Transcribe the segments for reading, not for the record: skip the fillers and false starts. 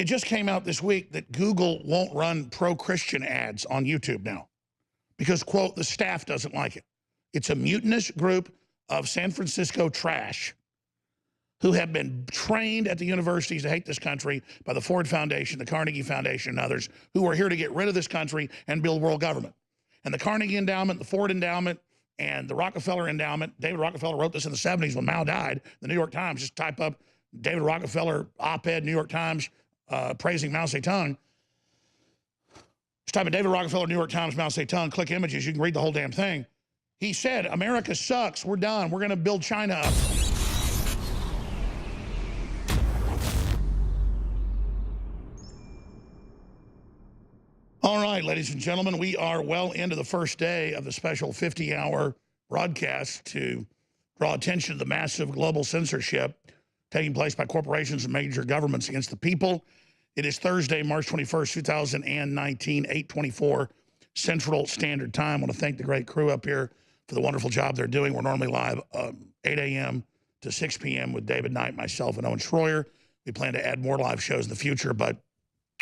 It just came out this week that Google won't run pro-Christian ads on YouTube now because, quote, the staff doesn't like it. It's a mutinous group of San Francisco trash who have been trained at the universities to hate this country by the Ford Foundation, the Carnegie Foundation, and others who are here to get rid of this country and build world government. And the Carnegie Endowment, the Ford Endowment, and the Rockefeller Endowment. David Rockefeller wrote this in the 70s when Mao died. The New York Times, just type up David Rockefeller op-ed, New York Times, praising Mao Zedong. Just type in David Rockefeller, New York Times, Mao Zedong, click images, you can read the whole damn thing. He said, America sucks, we're done, we're gonna build China up. All right, ladies and gentlemen, we are well into the first day of the special 50-hour broadcast to draw attention to the massive global censorship taking place by corporations and major governments against the people. It is Thursday, March 21st, 2019, 8:24 Central Standard Time. I want to thank the great crew up here for the wonderful job they're doing. We're normally live 8 a.m. to 6 p.m. with David Knight, myself, and Owen Schroyer. We plan to add more live shows in the future, but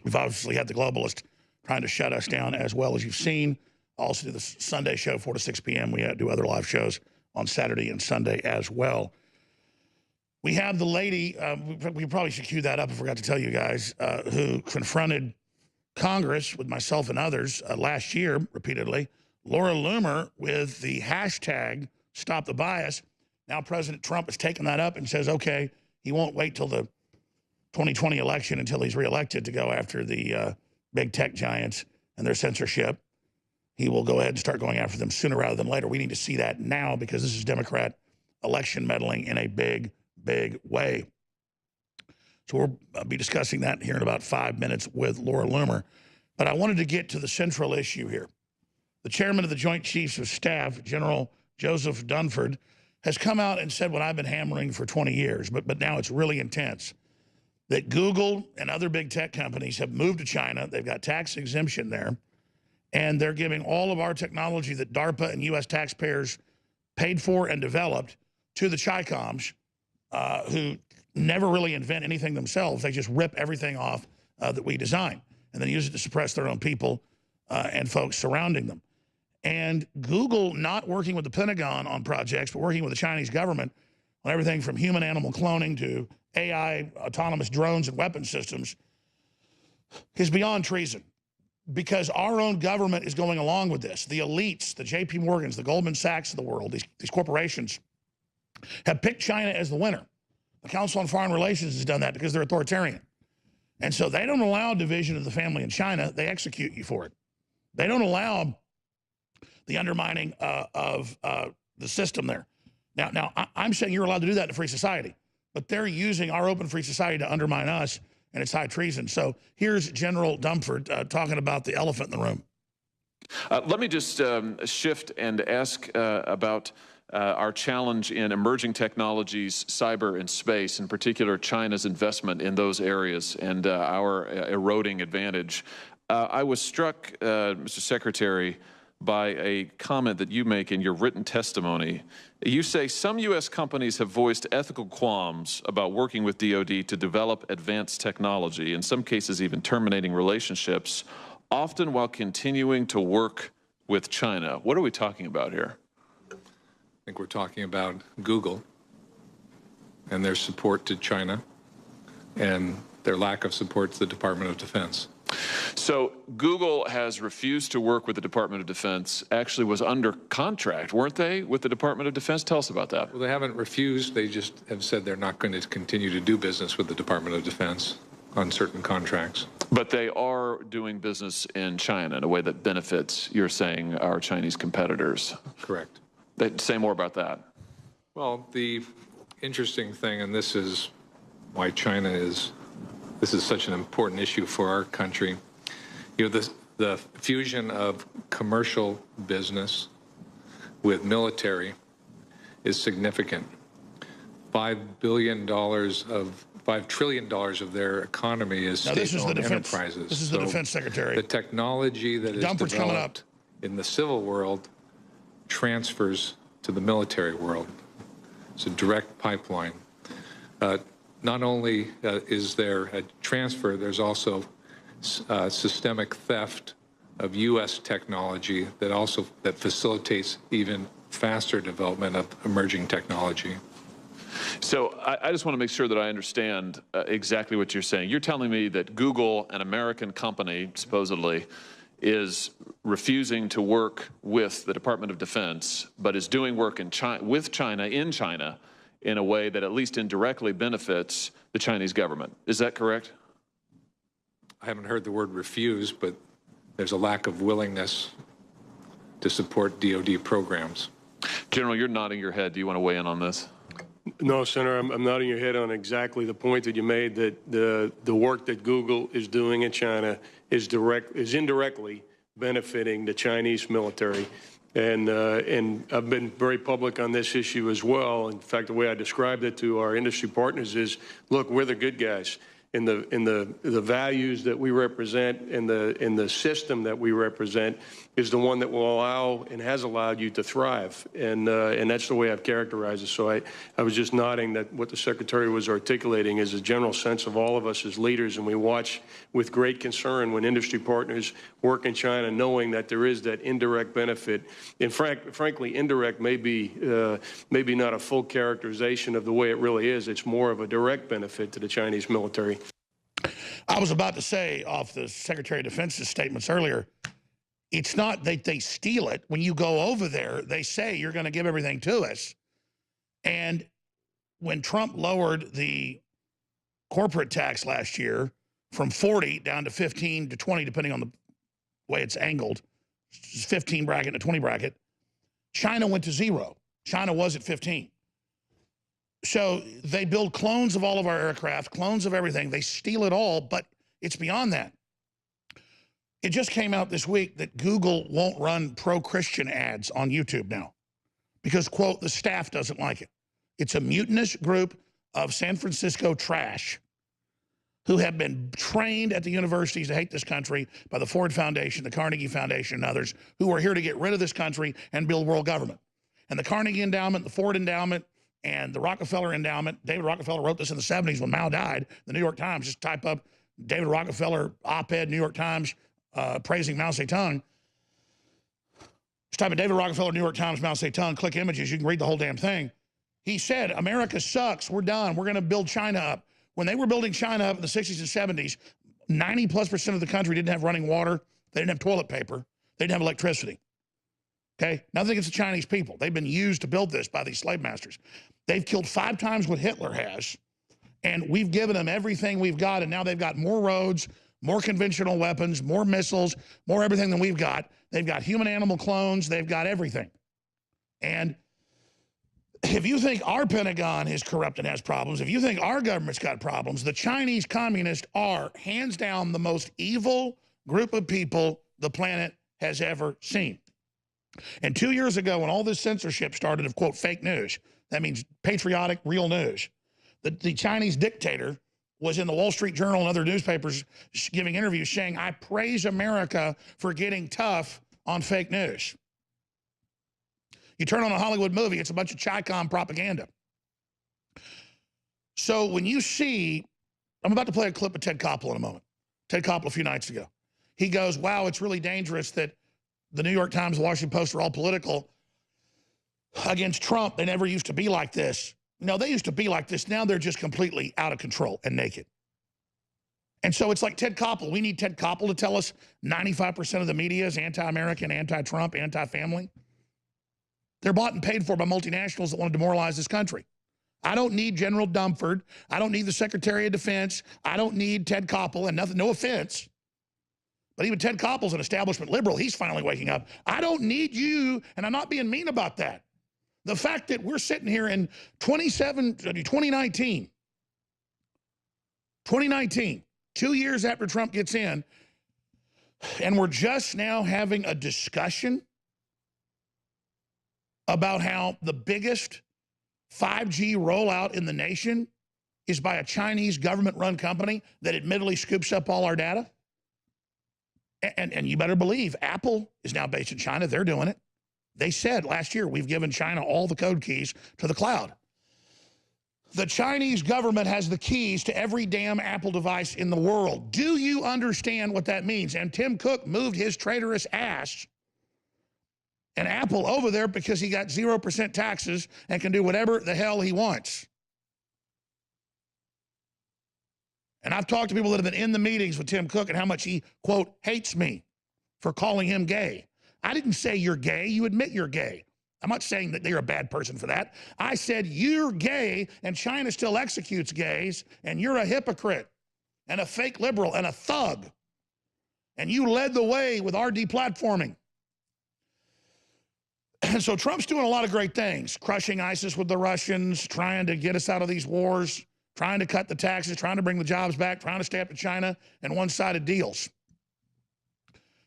we've obviously had the Globalists trying to shut us down as well, as you've seen. Also do the Sunday show, 4 to 6 p.m. We do other live shows on Saturday and Sunday as well. We have the lady, we probably should cue that up, I forgot to tell you guys, who confronted Congress with myself and others last year repeatedly, Laura Loomer, with the hashtag Stop the Bias. Now President Trump has taken that up and says, okay, he won't wait till the 2020 election until he's reelected to go after the big tech giants and their censorship. He will go ahead and start going after them sooner rather than later. We need to see that now because this is Democrat election meddling in a big way. So we'll be discussing that here in about 5 minutes with Laura Loomer. But I wanted to get to the central issue here. The chairman of the Joint Chiefs of Staff, General Joseph Dunford, has come out and said what I've been hammering for 20 years, but now it's really intense, that Google and other big tech companies have moved to China. They've got tax exemption there, and they're giving all of our technology that DARPA and U.S. taxpayers paid for and developed to the Chi-Coms, who never really invent anything themselves. They just rip everything off that we design and then use it to suppress their own people and folks surrounding them. And Google not working with the Pentagon on projects, but working with the Chinese government on everything from human-animal cloning to AI, autonomous drones and weapon systems is beyond treason, because our own government is going along with this. The elites, the JP Morgans, the Goldman Sachs of the world, these corporations have picked China as the winner. The Council on Foreign Relations has done that because they're authoritarian. And so they don't allow division of the family in China. They execute you for it. They don't allow the undermining of the system there. Now, I'm saying you're allowed to do that in a free society, but they're using our open free society to undermine us, and it's high treason. So here's General Dunford talking about the elephant in the room. Let me just shift and ask about our challenge in emerging technologies, cyber and space, in particular China's investment in those areas and our eroding advantage. I was struck, Mr. Secretary, by a comment that you make in your written testimony. You say some U.S. companies have voiced ethical qualms about working with DoD to develop advanced technology, in some cases even terminating relationships, often while continuing to work with China. What are we talking about here? I think we're talking about Google and their support to China and their lack of support to the Department of Defense. So Google has refused to work with the Department of Defense, actually was under contract, weren't they, with the Department of Defense? Tell us about that. Well, they haven't refused. They just have said they're not going to continue to do business with the Department of Defense on certain contracts. But they are doing business in China in a way that benefits, you're saying, our Chinese competitors. Correct. Say more about that. Well, the interesting thing, and this is why this is such an important issue for our country. You know, the fusion of commercial business with military is significant. $5 trillion of their economy is state-owned enterprises. This is the Defense Secretary. The technology that is developed in the civil world transfers to the military world. It's a direct pipeline. not only is there a transfer, there's also systemic theft of U.S. technology that facilitates even faster development of emerging technology. So I just want to make sure that I understand exactly what you're saying. You're telling me that Google, an American company, supposedly, is refusing to work with the Department of Defense, but is doing work in with China in China in a way that at least indirectly benefits the Chinese government. Is that correct? I haven't heard the word refuse, but there's a lack of willingness to support DoD programs. General, you're nodding your head. Do you want to weigh in on this? No, Senator, I'm nodding your head on exactly the point that you made, that the work that Google is doing in China is indirectly benefiting the Chinese military. And I've been very public on this issue as well. In fact, the way I described it to our industry partners is, look, we're the good guys. In the values that we represent, in the system that we represent, is the one that will allow and has allowed you to thrive, and that's the way I've characterized it. So I was just nodding that what the Secretary was articulating is a general sense of all of us as leaders, and we watch with great concern when industry partners work in China, knowing that there is that indirect benefit. And frankly, indirect may be not a full characterization of the way it really is. It's more of a direct benefit to the Chinese military. I was about to say, off the Secretary of Defense's statements earlier, it's not that they steal it. When you go over there, they say you're going to give everything to us. And when Trump lowered the corporate tax last year from 40 down to 15 to 20, depending on the way it's angled, 15 bracket to 20 bracket, China went to 0. China was at 15. So they build clones of all of our aircraft, clones of everything. They steal it all, but it's beyond that. It just came out this week that Google won't run pro-Christian ads on YouTube now because, quote, the staff doesn't like it. It's a mutinous group of San Francisco trash who have been trained at the universities to hate this country by the Ford Foundation, the Carnegie Foundation, and others who are here to get rid of this country and build world government. And the Carnegie Endowment, the Ford Endowment, and the Rockefeller Endowment. David Rockefeller wrote this in the 70s when Mao died. The New York Times, just type up David Rockefeller op-ed, New York Times, praising Mao Zedong. Just type in David Rockefeller, New York Times, Mao Zedong, click images, you can read the whole damn thing. He said, America sucks, we're done, we're gonna build China up. When they were building China up in the 60s and 70s, 90+% of the country didn't have running water, they didn't have toilet paper, they didn't have electricity. Okay, nothing against the Chinese people. They've been used to build this by these slave masters. They've killed 5 times what Hitler has, and we've given them everything we've got, and now they've got more roads, more conventional weapons, more missiles, more everything than we've got. They've got human-animal clones. They've got everything. And if you think our Pentagon is corrupt and has problems, if you think our government's got problems, the Chinese communists are, hands down, the most evil group of people the planet has ever seen. And 2 years ago, when all this censorship started of, quote, fake news, that means patriotic, real news, the Chinese dictator was in the Wall Street Journal and other newspapers giving interviews saying, I praise America for getting tough on fake news. You turn on a Hollywood movie, it's a bunch of Chi-Com propaganda. So when you see, I'm about to play a clip of Ted Koppel in a moment. Ted Koppel a few nights ago. He goes, wow, it's really dangerous that the New York Times, the Washington Post are all political against Trump. They never used to be like this. No, they used to be like this. Now they're just completely out of control and naked. And so it's like Ted Koppel. We need Ted Koppel to tell us 95% of the media is anti-American, anti-Trump, anti-family. They're bought and paid for by multinationals that want to demoralize this country. I don't need General Dumford. I don't need the Secretary of Defense. I don't need Ted Koppel, and nothing, no offense. But even Ted Koppel's an establishment liberal. He's finally waking up. I don't need you, and I'm not being mean about that. The fact that we're sitting here in 2019, 2 years after Trump gets in, and we're just now having a discussion about how the biggest 5G rollout in the nation is by a Chinese government-run company that admittedly scoops up all our data. And you better believe Apple is now based in China. They're doing it. They said last year, we've given China all the code keys to the cloud. The Chinese government has the keys to every damn Apple device in the world. Do you understand what that means? And Tim Cook moved his traitorous ass and Apple over there because he got 0% taxes and can do whatever the hell he wants. And I've talked to people that have been in the meetings with Tim Cook and how much he, quote, hates me for calling him gay. I didn't say you're gay. You admit you're gay. I'm not saying that you're a bad person for that. I said you're gay and China still executes gays and you're a hypocrite and a fake liberal and a thug. And you led the way with our deplatforming. And so Trump's doing a lot of great things, crushing ISIS with the Russians, trying to get us out of these wars, trying to cut the taxes, trying to bring the jobs back, trying to stay up to China and one-sided deals.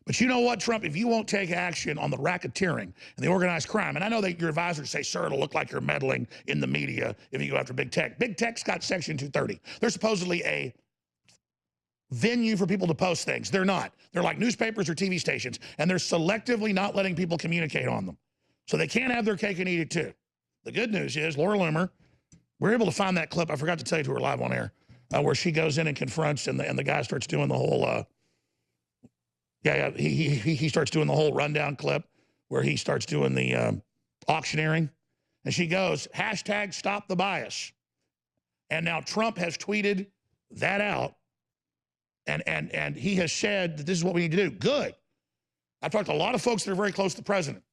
But you know what, Trump, if you won't take action on the racketeering and the organized crime, and I know that your advisors say, sir, it'll look like you're meddling in the media if you go after big tech. Big tech's got Section 230. They're supposedly a venue for people to post things. They're not. They're like newspapers or TV stations, and they're selectively not letting people communicate on them. So they can't have their cake and eat it too. The good news is Laura Loomer, we're able to find that clip. I forgot to tell you to her live on air, where she goes in and confronts, and the guy starts doing the whole, he starts doing the whole rundown clip where he starts doing the auctioneering. And she goes, hashtag stop the bias. And now Trump has tweeted that out. And he has said that this is what we need to do. Good. I've talked to a lot of folks that are very close to the president.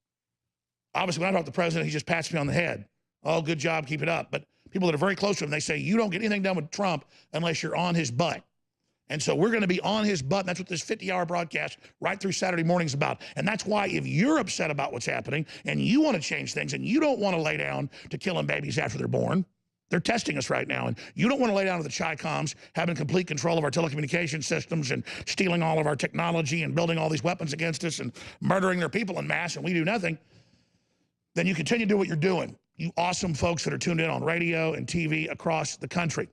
Obviously, when I talk to the president, he just pats me on the head. Oh, good job, keep it up. But people that are very close to him, they say, you don't get anything done with Trump unless you're on his butt. And so we're going to be on his butt. And that's what this 50-hour broadcast right through Saturday morning is about. And that's why if you're upset about what's happening and you want to change things and you don't want to lay down to killing babies after they're born, they're testing us right now. And you don't want to lay down to the Chi-Coms having complete control of our telecommunication systems and stealing all of our technology and building all these weapons against us and murdering their people en masse, and we do nothing, then you continue to do what you're doing. You awesome folks that are tuned in on radio and TV across the country.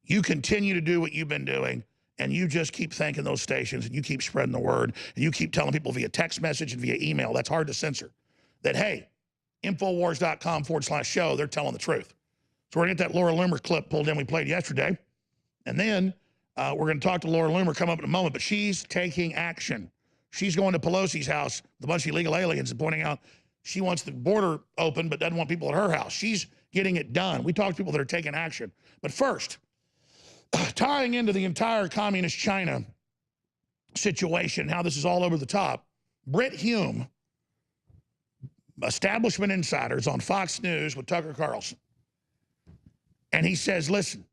You continue to do what you've been doing, and you just keep thanking those stations, and you keep spreading the word, and you keep telling people via text message and via email, that's hard to censor, that, hey, Infowars.com/show, they're telling the truth. So we're going to get that Laura Loomer clip pulled in we played yesterday, and then we're going to talk to Laura Loomer, come up in a moment, but she's taking action. She's going to Pelosi's house with a bunch of illegal aliens and pointing out she wants the border open but doesn't want people at her house. She's getting it done. We talk to people that are taking action. But first, tying into the entire communist China situation, how this is all over the top, Brit Hume, establishment insiders on Fox News with Tucker Carlson. And he says, listen,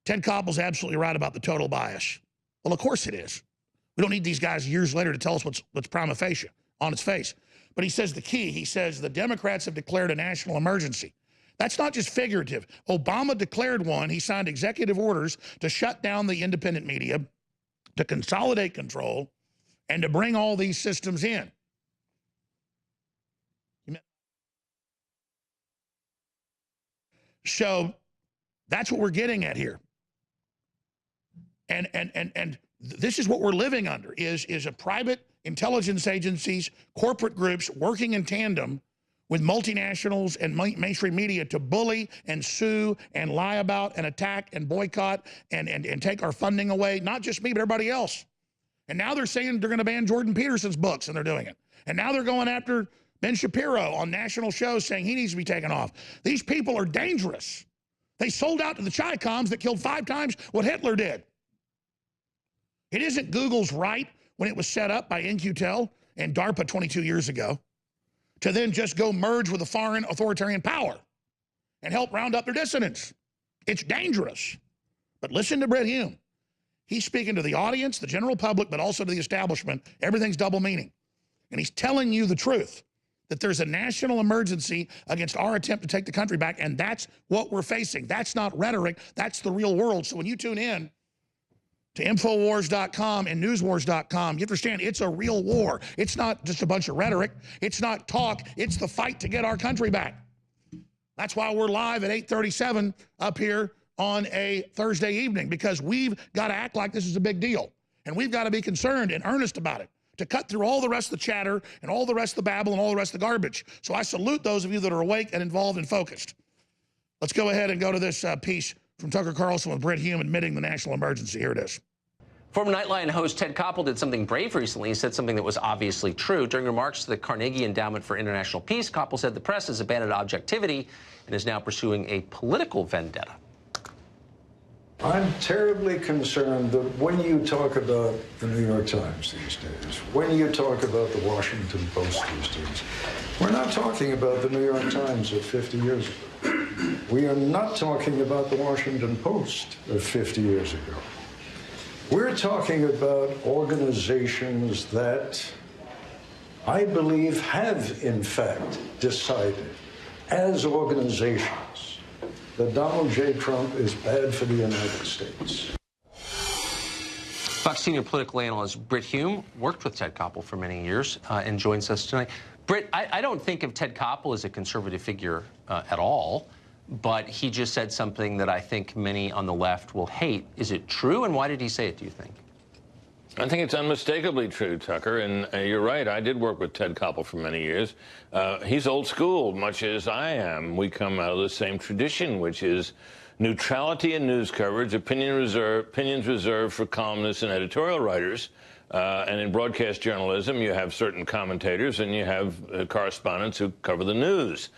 Ted Koppel's absolutely right about the total bias. Well, of course it is. We don't need these guys years later to tell us what's prima facie on its face. But he says the key, he says the Democrats have declared a national emergency. That's not just figurative. Obama declared one. He signed executive orders to shut down the independent media, to consolidate control, and to bring all these systems in. So that's what we're getting at here. And this is what we're living under, is a private intelligence agencies, corporate groups working in tandem with multinationals and mainstream media to bully and sue and lie about and attack and boycott and take our funding away. Not just me, but everybody else. And now they're saying they're going to ban Jordan Peterson's books, and they're doing it. And now they're going after Ben Shapiro on national shows saying he needs to be taken off. These people are dangerous. They sold out to the Chi-Coms that killed 5 times what Hitler did. It isn't Google's right when it was set up by In-Q-Tel and DARPA 22 years ago to then just go merge with a foreign authoritarian power and help round up their dissidents. It's dangerous. But listen to Brit Hume. He's speaking to the audience, the general public, but also to the establishment. Everything's double meaning. And he's telling you the truth, that there's a national emergency against our attempt to take the country back, and that's what we're facing. That's not rhetoric. That's the real world. So when you tune in to Infowars.com and Newswars.com, you understand it's a real war. It's not just a bunch of rhetoric. It's not talk. It's the fight to get our country back. That's why we're live at 8:37 up here on a Thursday evening, because we've got to act like this is a big deal. And we've got to be concerned and earnest about it to cut through all the rest of the chatter and all the rest of the babble and all the rest of the garbage. So I salute those of you that are awake and involved and focused. Let's go ahead and go to this piece from Tucker Carlson with Brit Hume admitting the national emergency. Here it is. Former Nightline host Ted Koppel did something brave recently. He said something that was obviously true. During remarks to the Carnegie Endowment for International Peace, Koppel said the press has abandoned objectivity and is now pursuing a political vendetta. I'm terribly concerned that when you talk about the New York Times these days, when you talk about the Washington Post these days, we're not talking about the New York Times of 50 years ago. We are not talking about the Washington Post of 50 years ago. We're talking about organizations that I believe have, in fact, decided as organizations that Donald J. Trump is bad for the United States. Fox senior political analyst Brit Hume worked with Ted Koppel for many years and joins us tonight. Brit, I don't think of Ted Koppel as a conservative figure at all, but he just said something that I think many on the left will hate. Is it true, and why did he say it, do you think? I think it's unmistakably true, Tucker, and you're right. I did work with Ted Koppel for many years. He's old school, much as I am. We come out of the same tradition, which is neutrality in news coverage, opinions reserved for columnists and editorial writers. And in broadcast journalism, you have certain commentators and you have correspondents who cover the news.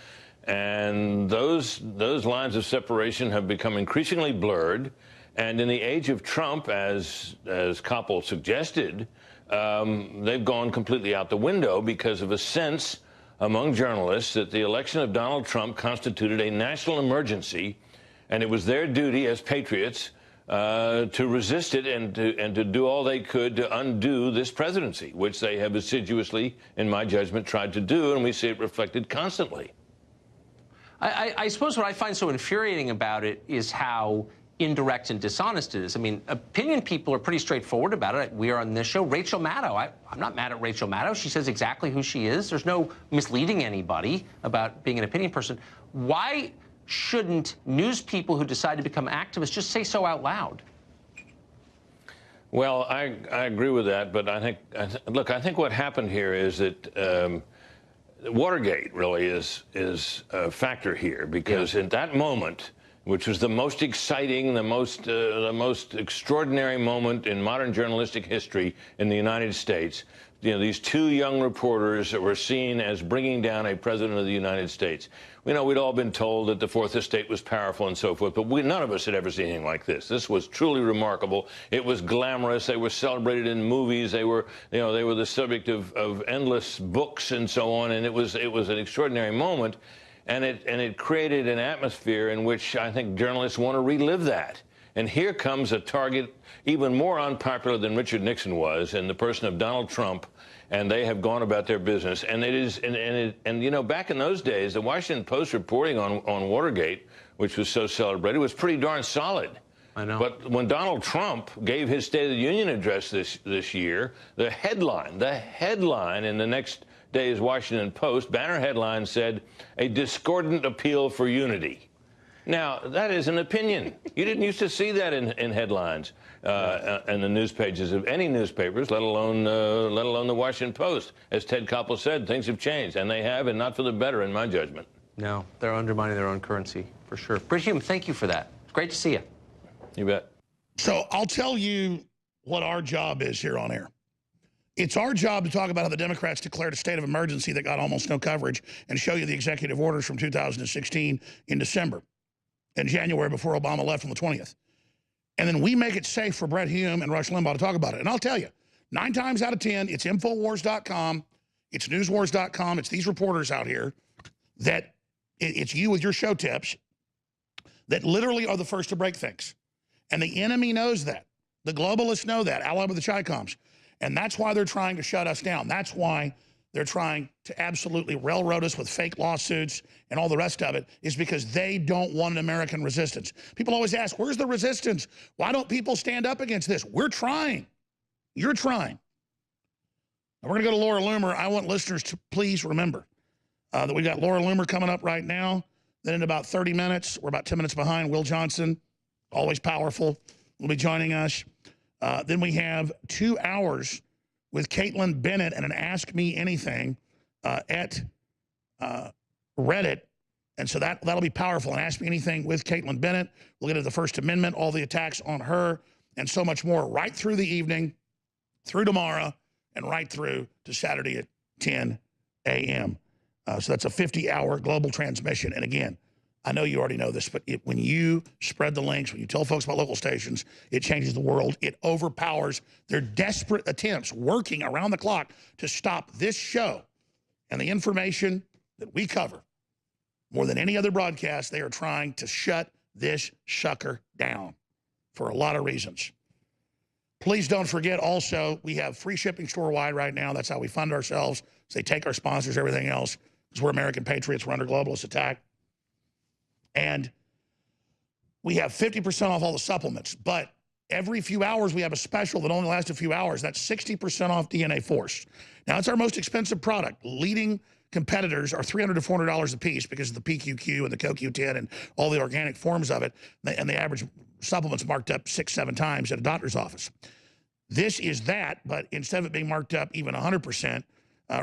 And those lines of separation have become increasingly blurred. And in the age of Trump, as Koppel suggested, they've gone completely out the window because of a sense among journalists that the election of Donald Trump constituted a national emergency, and it was their duty as patriots to resist it and to do all they could to undo this presidency, which they have assiduously, in my judgment, tried to do, and we see it reflected constantly. I suppose what I find so infuriating about it is how indirect and dishonest it is. I mean, opinion people are pretty straightforward about it. We are on this show. Rachel Maddow, I'm not mad at Rachel Maddow. She says exactly who she is. There's no misleading anybody about being an opinion person. Why shouldn't news people who decide to become activists just say so out loud? Well, I agree with that, but I think what happened here is that Watergate really is a factor here, because in that moment, which was the most exciting, the most extraordinary moment in modern journalistic history in the United States, you know, these two young reporters that were seen as bringing down a president of the United States. We know we'd all been told that the Fourth Estate was powerful and so forth, but none of us had ever seen anything like this. This was truly remarkable. It was glamorous. They were celebrated in movies. They were the subject of endless books and so on, and it was an extraordinary moment, and it created an atmosphere in which I think journalists want to relive that. And here comes a target even more unpopular than Richard Nixon was, in the person of Donald Trump, and they have gone about their business. And you know, back in those days, the Washington Post reporting on Watergate, which was so celebrated, was pretty darn solid. I know. But when Donald Trump gave his State of the Union address this year, the headline in the next day's Washington Post, banner headline, said, "A discordant appeal for unity." Now, that is an opinion. You didn't used to see that in headlines in the news pages of any newspapers, let alone the Washington Post. As Ted Koppel said, things have changed, and they have, and not for the better, in my judgment. No, they're undermining their own currency, for sure. Brit Hume, thank you for that. It's great to see you. You bet. So I'll tell you what our job is here on air. It's our job to talk about how the Democrats declared a state of emergency that got almost no coverage, and show you the executive orders from 2016 in December and January, before Obama left on the 20th. And then we make it safe for Bret Hume and Rush Limbaugh to talk about it. And I'll tell you, 9 times out of 10, it's Infowars.com, it's Newswars.com, it's these reporters out here that it's you with your show tips that literally are the first to break things. And the enemy knows that. The globalists know that, allied with the Chi-Coms. And that's why they're trying to shut us down. That's why they're trying to absolutely railroad us with fake lawsuits and all the rest of it, is because they don't want an American resistance. People always ask, where's the resistance? Why don't people stand up against this? We're trying. You're trying. Now we're going to go to Laura Loomer. I want listeners to please remember that we've got Laura Loomer coming up right now. Then in about 30 minutes, we're about 10 minutes behind, Will Johnson, always powerful, will be joining us. Then we have 2 hours with Caitlin Bennett and an Ask Me Anything at Reddit. And so that'll be powerful. And Ask Me Anything with Caitlin Bennett. We'll get into the First Amendment, all the attacks on her, and so much more right through the evening, through tomorrow, and right through to Saturday at 10 a.m. So that's a 50-hour global transmission. And again, I know you already know this, but when you spread the links, when you tell folks about local stations, it changes the world. It overpowers their desperate attempts, working around the clock to stop this show and the information that we cover. More than any other broadcast, they are trying to shut this sucker down for a lot of reasons. Please don't forget also, we have free shipping store-wide right now. That's how we fund ourselves. So they take our sponsors, everything else, because we're American patriots. We're under globalist attack. And we have 50% off all the supplements. But every few hours, we have a special that only lasts a few hours. That's 60% off DNA Force. Now, it's our most expensive product. Leading competitors are $300 to $400 a piece because of the PQQ and the CoQ10 and all the organic forms of it. And the average supplement's marked up 6-7 times at a doctor's office. This is that, but instead of it being marked up even 100%,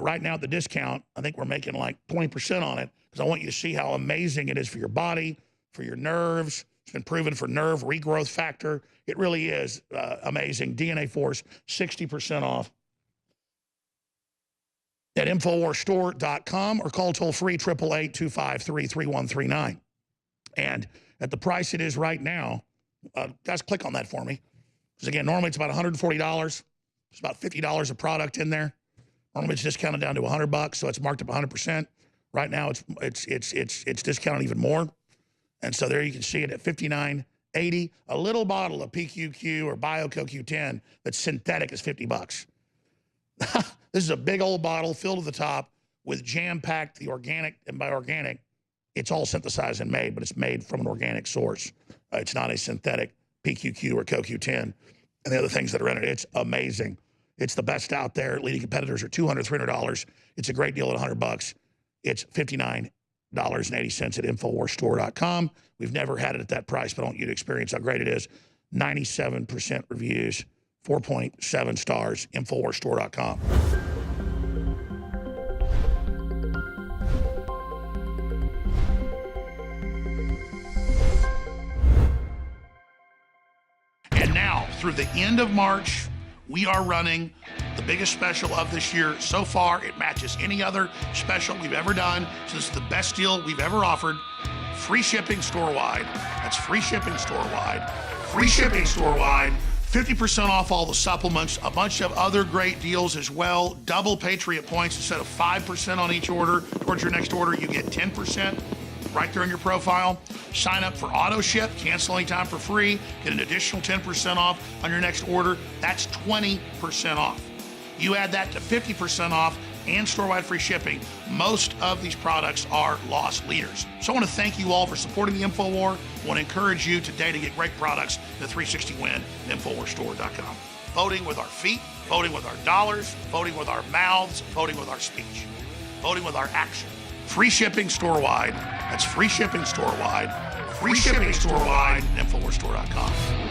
right now at the discount, I think we're making like 20% on it, because I want you to see how amazing it is for your body, for your nerves. It's been proven for nerve regrowth factor. It really is amazing. DNA Force, 60% off at InfoWarsStore.com, or call toll-free 888-253-3139. And at the price it is right now, guys, click on that for me. Because again, normally it's about $140. There's about $50 of product in there. Normally it's discounted down to $100, so it's marked up 100%. Right now it's discounted even more. And so there you can see it at $59.80. A little bottle of PQQ or BioCoQ10 that's synthetic is $50. This is a big old bottle filled to the top with jam-packed the organic, and by organic, it's all synthesized and made, but it's made from an organic source. It's not a synthetic PQQ or CoQ10 and the other things that are in it. It's amazing. It's the best out there. Leading competitors are $200, $300. It's a great deal at $100. It's $59.80 at InfoWarsStore.com. We've never had it at that price, but I want you to experience how great it is. 97% reviews, 4.7 stars, InfoWarsStore.com. And now, through the end of March, we are running the biggest special of this year. So far, it matches any other special we've ever done. So this is the best deal we've ever offered. Free shipping store-wide. That's free shipping store-wide. Free shipping store-wide. 50% off all the supplements. A bunch of other great deals as well. Double Patriot points. Instead of 5% on each order towards your next order, you get 10% right there in your profile. Sign up for auto ship, cancel anytime for free, get an additional 10% off on your next order. That's 20% off. You add that to 50% off and store-wide free shipping. Most of these products are loss leaders. So I want to thank you all for supporting the InfoWar. I want to encourage you today to get great products, the 360 Win at InfoWarsStore.com. Voting with our feet, voting with our dollars, voting with our mouths, voting with our speech, voting with our action. Free shipping store-wide. That's free shipping store-wide. Free shipping store-wide at InfoWarsStore.com.